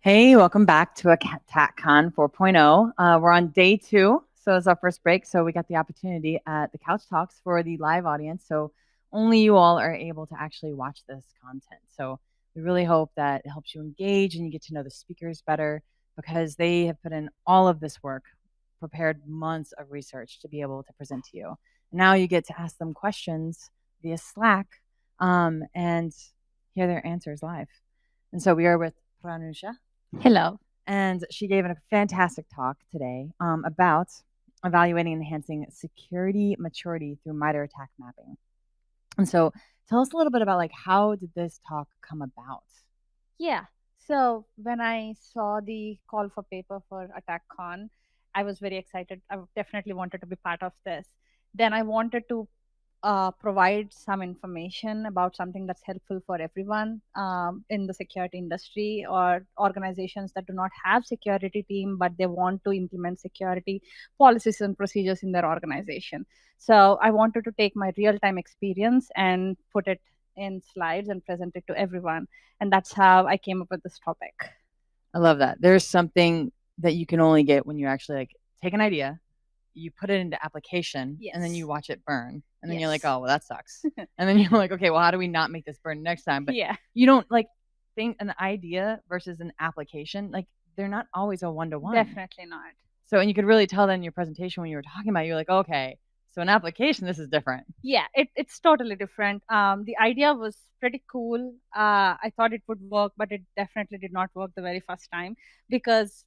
Hey, welcome back to ATT&CKcon 4.0. We're on day two, so it's our first break. So we got the opportunity at the Couch Talks for the live audience. So only you all are able to actually watch this content. So we really hope that it helps you engage and you get to know the speakers better because they have put in all of this work, prepared months of research to be able to present to you. Now you get to ask them questions via Slack and hear their answers live. And so we are with Pranusha. Hello. And she gave a fantastic talk today about evaluating and enhancing security maturity through MITRE ATT&CK mapping. And so tell us a little bit about how did this talk come about? Yeah. So when I saw the call for paper for ATT&CKcon, I was very excited. I definitely wanted to be part of this. Then I wanted to provide some information about something that's helpful for everyone in the security industry or organizations that do not have security team, but they want to implement security policies and procedures in their organization. So I wanted to take my real-time experience and put it in slides and present it to everyone. And that's how I came up with this topic. I love that. There's something that you can only get when you actually take an idea, you put it into application, and then you watch it burn. And then you're like, Yes. oh, well, that sucks. And then you're like, okay, well, how do we not make this burn next time? But Yeah, you don't think an idea versus an application, they're not always a one-to-one. definitely not. So, and you could really tell that in your presentation when you were talking about it, you're like, okay, so an application, this is different. Yeah, it's totally different. The idea was pretty cool. I thought it would work, but it definitely did not work the very first time because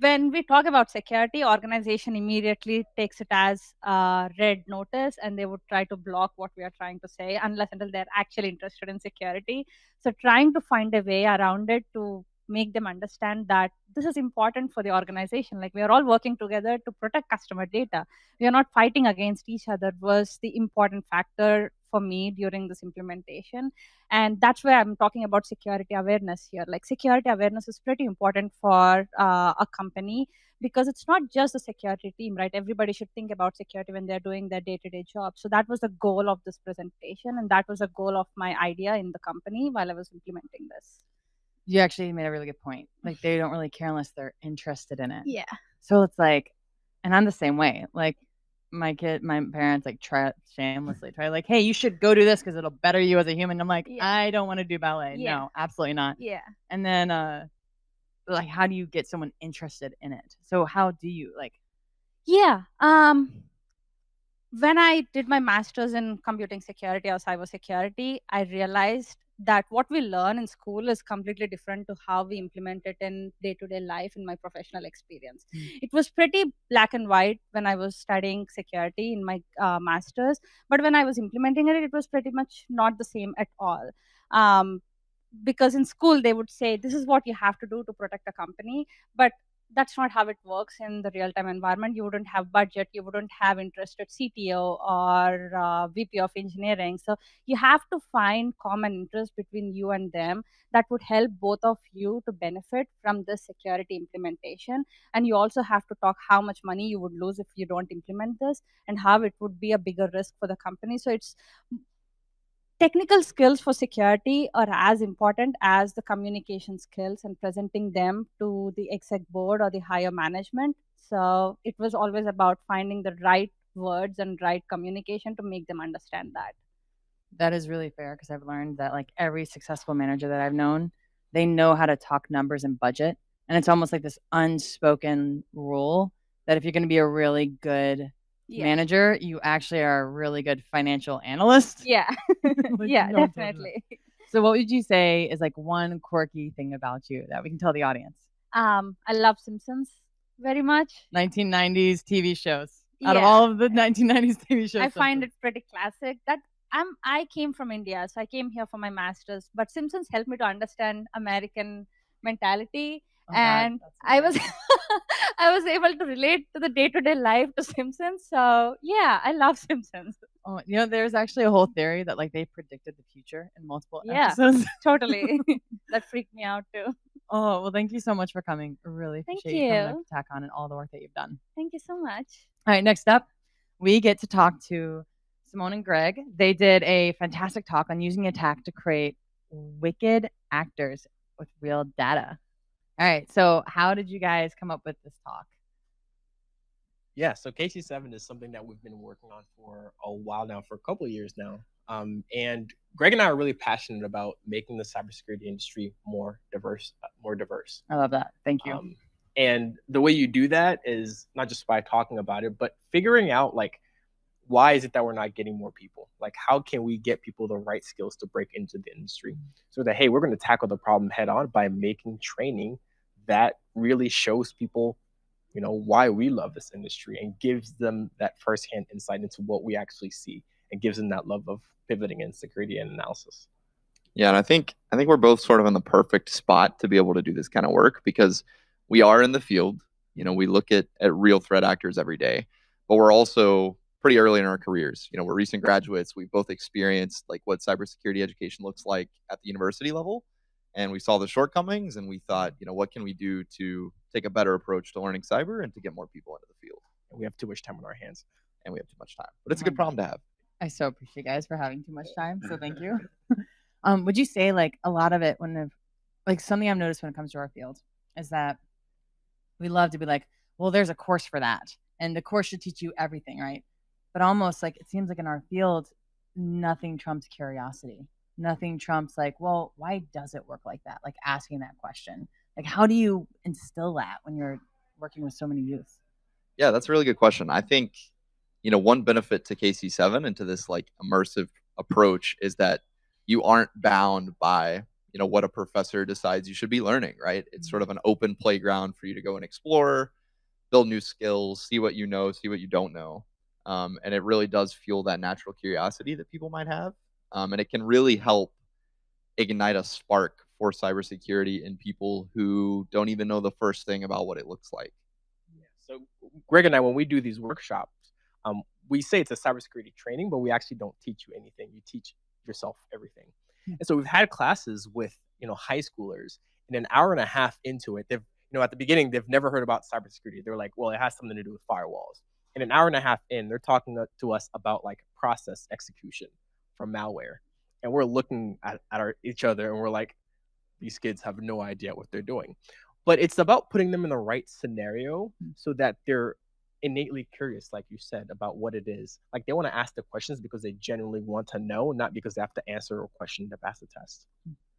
when we talk about security, organization immediately takes it as a red notice and they would try to block what we are trying to say unless until they're actually interested in security. So trying to find a way around it to make them understand that this is important for the organization. Like we are all working together to protect customer data. We are not fighting against each other was the important factor for me during this implementation. And that's where I'm talking about security awareness here. Like security awareness is pretty important for a company because it's not just the security team, right? Everybody should think about security when they're doing their day-to-day job. So that was the goal of this presentation, and that was a goal of my idea in the company while I was implementing this. You actually made a really good point. They don't really care unless they're interested in it. Yeah. So it's and I'm the same way. My parents try shamelessly try hey, you should go do this because it'll better you as a human. I'm like, Yeah. I don't want to do ballet. Yeah. No, absolutely not. Yeah. And then how do you get someone interested in it? So how do you Yeah. When I did my master's in computing security or cybersecurity, I realized that what we learn in school is completely different to how we implement it in day-to-day life in my professional experience. It was pretty black and white when I was studying security in my master's, but when I was implementing it, it was pretty much not the same at all. Um, because in school they would say this is what you have to do to protect a company, but that's not how it works in the real time environment. You wouldn't have budget, you wouldn't have interested CTO or VP of engineering. So you have to find common interest between you and them that would help both of you to benefit from this security implementation. And you also have to talk how much money you would lose if you don't implement this and how it would be a bigger risk for the company. So it's technical skills for security are as important as the communication skills and presenting them to the exec board or the higher management. So it was always about finding the right words and right communication to make them understand that. that is really fair because I've learned that every successful manager that I've known, they know how to talk numbers and budget. And it's almost like this unspoken rule that if you're going to be a really good manager, you actually are a really good financial analyst. Yeah. Yeah, no definitely. So what would you say is one quirky thing about you that we can tell the audience? I love Simpsons very much. 1990s TV shows. Out of Yeah. all of the 1990s TV shows, I find it pretty classic. I came from India, so I came here for my masters. But Simpsons helped me to understand American mentality, Oh, and God, I was I was able to relate to the day to day life to Simpsons. So yeah, I love Simpsons. Oh, there's actually a whole theory that they predicted the future in multiple Yeah, episodes. totally. That freaked me out too. Oh, well, thank you so much for coming. I really Thank appreciate you coming up you. to TAC on and all the work that you've done. Thank you so much. All right, next up, we get to talk to Simone and Greg. They did a fantastic talk on using attack to create wicked actors with real data. All right. So, how did you guys come up with this talk? Yeah, so KC7 is something that we've been working on for a while now, for a couple of years now. And Greg and I are really passionate about making the cybersecurity industry more diverse, more diverse. I love that. Thank you. And the way you do that is not just by talking about it, but figuring out like why is it that we're not getting more people? Like how can we get people the right skills to break into the industry? So that hey, we're going to tackle the problem head on by making training that really shows people why we love this industry and gives them that firsthand insight into what we actually see and gives them that love of pivoting in security and analysis. Yeah, and I think we're both sort of in the perfect spot to be able to do this kind of work because we are in the field. We look at real threat actors every day, but we're also pretty early in our careers. We're recent graduates. We've both experienced like what cybersecurity education looks like at the university level, and we saw the shortcomings, and we thought, what can we do to take a better approach to learning cyber and to get more people into the field? And we have too much time on our hands. And we have too much time, but it's a good problem to have. I so appreciate you guys for having too much time. So thank you. Would you say like a lot of it like something I've noticed when it comes to our field is that we love to be like, well, there's a course for that, and the course should teach you everything, right? But almost like it seems like in our field, nothing trumps curiosity. Nothing trumps like, well, why does it work like that? Like asking that question. Like, how do you instill that when you're working with so many youth? Yeah, that's a really good question. I think, one benefit to KC7 and to this like immersive approach is that you aren't bound by, what a professor decides you should be learning, right? It's sort of an open playground for you to go and explore, build new skills, see what you know, see what you don't know. And it really does fuel that natural curiosity that people might have. And it can really help ignite a spark for cybersecurity in people who don't even know the first thing about what it looks like. Yeah. So Greg and I, when we do these workshops, we say it's a cybersecurity training, but we actually don't teach you anything. You teach yourself everything. And so we've had classes with high schoolers, and an hour and a half into it, they've at the beginning they've never heard about cybersecurity. They're like, well, it has something to do with firewalls. And an hour and a half in, they're talking to us about like process execution from malware, and we're looking at each other, and we're like, these kids have no idea what they're doing. But it's about putting them in the right scenario so that they're innately curious, like you said, about what it is. Like they want to ask the questions because they genuinely want to know, not because they have to answer a question to pass the test.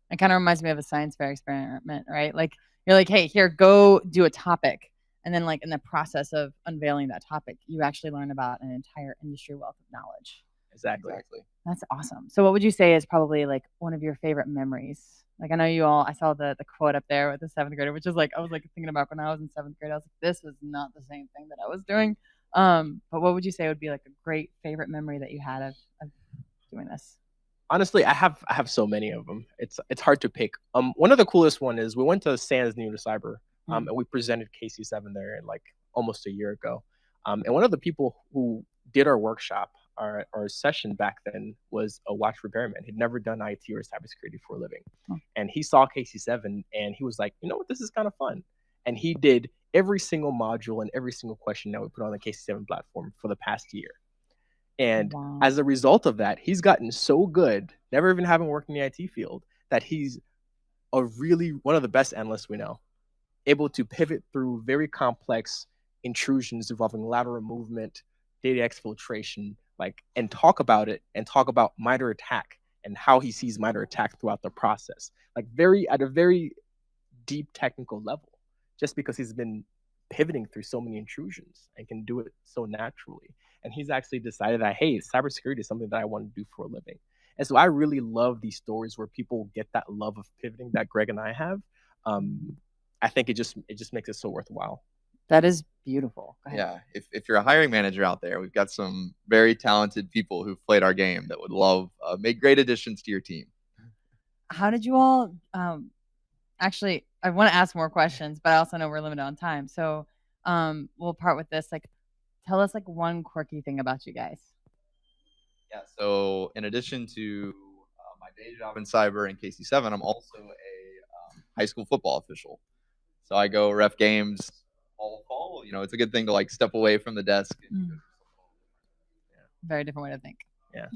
It kind of reminds me of a science fair experiment, right? Like you're like, hey, here, go do a topic. And then like in the process of unveiling that topic, you actually learn about an entire industry wealth of knowledge. Exactly. That's awesome. So what would you say is probably like one of your favorite memories? Like I know you all, I saw the quote up there with the seventh grader, which is like, I was like thinking about when I was in seventh grade. I was like, this is not the same thing that I was doing. But what would you say would be like a great favorite memory that you had of doing this? Honestly, I have so many of them. It's hard to pick. One of the coolest one is we went to Sands New to Cyber, and we presented KC7 there like almost a year ago. And one of the people who did our workshop, our session back then was a watch repairman. He'd never done IT or cybersecurity for a living. And he saw KC7 and he was like, you know what, this is kind of fun. And he did every single module and every single question that we put on the KC7 platform for the past year. And as a result of that, he's gotten so good, never even having worked in the IT field, that he's one of the best analysts we know, able to pivot through very complex intrusions involving lateral movement, data exfiltration, and talk about it and talk about MITRE ATT&CK and how he sees MITRE ATT&CK throughout the process, at a very deep technical level, just because he's been pivoting through so many intrusions and can do it so naturally. And he's actually decided that, hey, cybersecurity is something that I want to do for a living. And so I really love these stories where people get that love of pivoting that Greg and I have. I think it just makes it so worthwhile. That is beautiful. Yeah, if you're a hiring manager out there, we've got some very talented people who've played our game that would love make great additions to your team. How did you all? Actually, I want to ask more questions, but I also know we're limited on time. So we'll part with this. Like, tell us like one quirky thing about you guys. Yeah. So in addition to my day job in cyber and KC7, I'm also a high school football official. So I go ref games all fall. It's a good thing to like step away from the desk. Very different way to think. Yeah.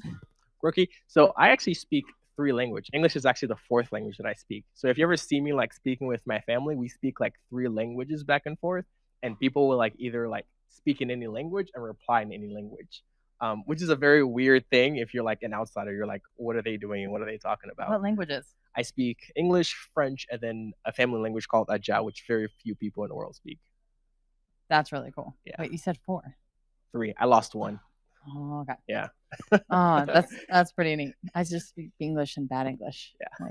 Rookie. So I actually speak 3 language. English is actually the 4th language that I speak. So if you ever see me like speaking with my family, we speak like 3 languages back and forth, and people will like either like speak in any language and reply in any language. Which is a very weird thing if you're like an outsider. You're like, what are they doing and what are they talking about? What languages? I speak English, French, and then a family language called Aja, which very few people in the world speak. That's really cool. Yeah. Wait, you said 4. 3. I lost 1. Oh, okay. Yeah. Oh, that's pretty neat. I just speak English and bad English. Yeah.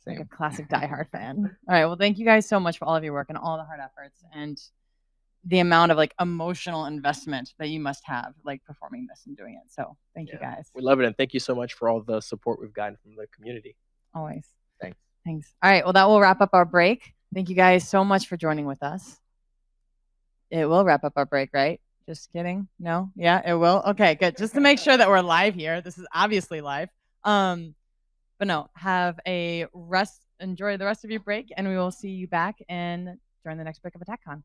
Like a classic diehard fan. All right. Well, thank you guys so much for all of your work and all the hard efforts and the amount of like emotional investment that you must have like performing this and doing it. So thank you guys. We love it, and thank you so much for all the support we've gotten from the community. Always. Thanks. All right. Well, that will wrap up our break. Thank you guys so much for joining with us. It will wrap up our break, right? Just kidding. No? Yeah, it will. Okay, good. Just to make sure that we're live here. This is obviously live. But no, have a rest. Enjoy the rest of your break, and we will see you back during the next break of ATT&CKcon.